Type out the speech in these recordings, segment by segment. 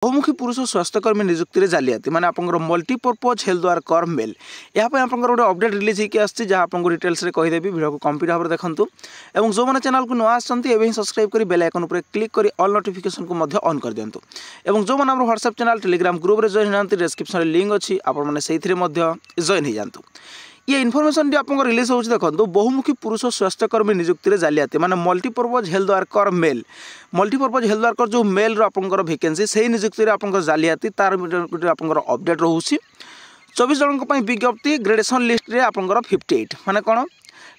बहुमुखी पुरुष स्वास्थ्यकर्मी नियुक्ति जालियाती माने आपंकर मल्टीपर्पज हेल्थ वर्कर मेल यहाँ आपंकर गोटे अपडेट रिलीज होकर आसी जहाँ आपको डिटेल्स रे कहीदेवी वीडियो को कंप्लीट भाव में देखूँ और जो मैंने चैनल को नुआ आसछन्ती सब्सक्राइब कर बेल आइकन पर क्लिक कर ऑल नोटिफिकेशन को ऑन कर दिंतु और जो मैंने व्हाट्सएप चैनल टेलीग्राम ग्रुप में जॉइन होती डिस्क्रिप्शन लिंक अच्छी आपने से जॉइन हो जातु ये इनफॉरमेशन आपको रिलीज हो देखो बहुमुखी पुरुष स्वास्थ्यकर्मी नियुक्ति जालियाती माने multipurpose health worker male multipurpose health worker जो मेल रपर वैकेंसी से नियुक्ति आप जालियाती तार आपंकर अपडेट रोचे 24 जन विज्ञप्ति ग्रेडेशन लिस्ट रे आपंकर 58 माने कौन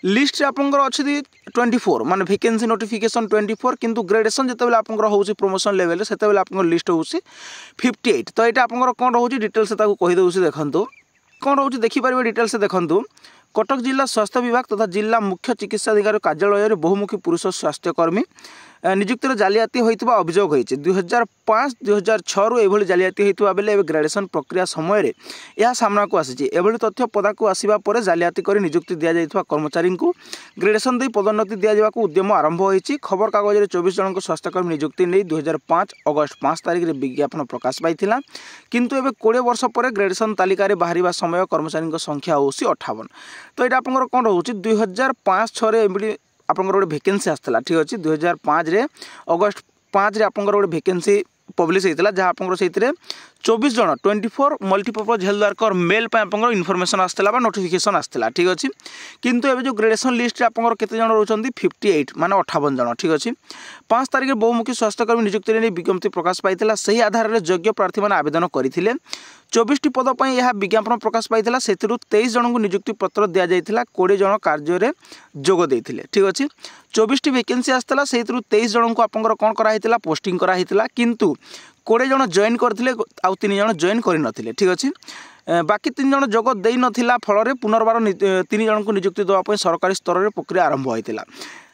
लिस्ट आपंकर अच्छी 24 माने वैकेंसी नोटिफिकेशन 24 किंतु ग्रेडेशन जितेबाला आपंकर होउची प्रमोशन लेवल से आपंकर लिस्ट होउची 58 तो यहाँ आपंकर कौन रोचे डिटेल्स कहीदे देखूँ कौन रोचे देखिपारे डिटेल्स देखूँ कटक जिला स्वास्थ्य विभाग तथा जिला मुख्य चिकित्साधिकारी कार्यालय में बहुमुखी पुरुष स्वास्थ्यकर्मी नियुक्तिर जालियाती होता अभियोग होती 2005-2006 रु जालियाती होता बेले ग्रेडेशन प्रक्रिया समय यह सामना को आसी एभली तथ्य पदा को आसवा पर जालियाती कर नियुक्ति दि जाइथिबा कर्मचारी को ग्रेडेशन दे पदोन्नति दि जावाक उद्यम आरंभ होती खबर कागज में 24 जन स्वास्थ्यकर्मी नियुक्ति नहीं 2005 अगस्त 5 तारिख में विज्ञापन प्रकाश पाई किंतु एवं 20 वर्ष पर ग्रेडेशन तालिकार बाहर समय कर्मचारी संख्या हो 58 तो यहाँ आप कौन रोचे 2005-6 आपंकर गोटे वैकेंसी आसाला ठीक अच्छे 2005 रे अगस्त 5 रे आपंकर गोटे वैकेंसी पब्लिश होता जहाँ आपंकर से 24 जन 24 मल्टीपर्पज हेल्थ वर्कर मेल आपंकर इनफॉरमेशन आसाला नोटिफिकेशन आसाला ठीक अच्छे किंतु एवं जो ग्रेडेशन लिस्ट आपंकर केते जन रोचंती 58 माने 58 जन ठीक अच्छे 5 तारिख बहुमुखी स्वास्थ्यकर्मी नियुक्ति नहीं विज्ञप्ति प्रकाश पाई से आधार में योग्य प्रार्थी मैंने आवेदन करते 24 पद पर यह विज्ञापन प्रकाश पाई से 23 जन को नियुक्ति पत्र दि जाता 20 जन कार्य जोग देते ठीक अच्छे 24 वैकेंसी आसाला से 23 जन को आपंकर कौन कराइला पोस्टिंग कराइला किंतु 20 जन जॉइन करते आउ 3 जन जॉइन करनथिले ठीक अच्छे बाकी 3 जन जोग दे नथिला फल पुनर्बार 3 जन को नियुक्ति देवाई सरकारी स्तर में प्रक्रिया आरंभ होता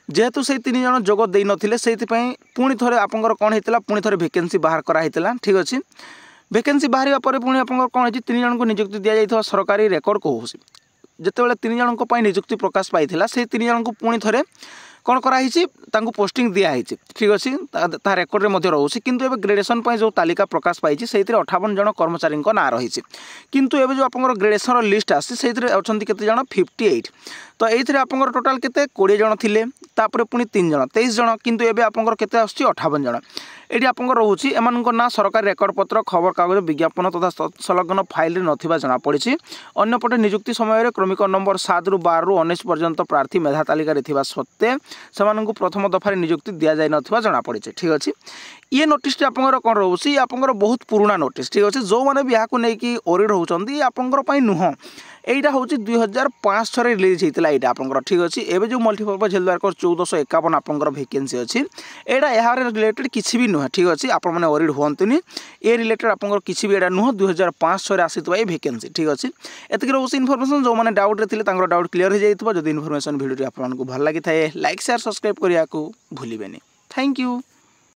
जेहेतु से 3 जन जोग दे नथिले से पुणी थे आपंकर कौन होता पुणी थे वैकेंसी बाहर कराइला ठीक अच्छे वैकेंसी बाहर पर पुणी आप कौन है 3 जन को नियुक्ति दि जाइथिबा सरकारी रेकर्ड को जितेबाला 3 जन नियुक्ति प्रकाश पाई से 3 जन को पुणी थे कौन कराई पोस्टिंग दिखाई ठीक अच्छे ता रेकर्ड में रोचे किंतु एवं ग्रेडेशन जो तालिका प्रकाश पाई से 58 जन कर्मचारी ना रही किंतु एवं जो आप ग्रेडेशन लिस्ट आसी से अच्छा केते जन 58 तो ये आप टोटाल केते 20 जन थिले तापर पुणी 3 जन 23 जन किंतु एवं आपंकर केते आछी 58 जन ये आपंकर रोचे एम ना सरकारी रेकर्ड पत्र खबर कागज विज्ञापन तथा संलग्न फाइल नथिबा जना पड़ी अन्यपटे नियुक्ति समय क्रमिक नंबर 7 रु 12 रु 19 पर्यंत प्रार्थी मेधा तालिकार थिबा सत्वे से प्रथम दफार नियुक्ति दि जाए ना जना पड़ी ठीक अच्छे ये नोटिस आपंकर कौन रोचे आपंकर बहुत पुराना नोटिस ठीक अच्छे जो मैंने भी यहाँ नहीं ओरिड होती आपंकर नुह यहाँ हूँ 2005 रिलीज होता है आपंकर ठीक अच्छे एवं जो मल्टीपर्पज हेल्थ वर्कर 1451 आपंकर वैकेंसी अच्छी यहाँ यार रिलेटेड किसी भी नुह ठीक अच्छे आप ओरिड हमें ये रिलेटेड आपंकर किसी भी यहाँ नुह 2005 आसी वैकेंसी ठीक अच्छे एतिक रोचे इनफॉरमेशन जो मैंने डाउट थे डाउट क्लीयर हो जाए जब इनफॉरमेशन वीडियो आपको भल लगी था लाइक शेयर सब्सक्राइब करने को भूलें थैंक यू।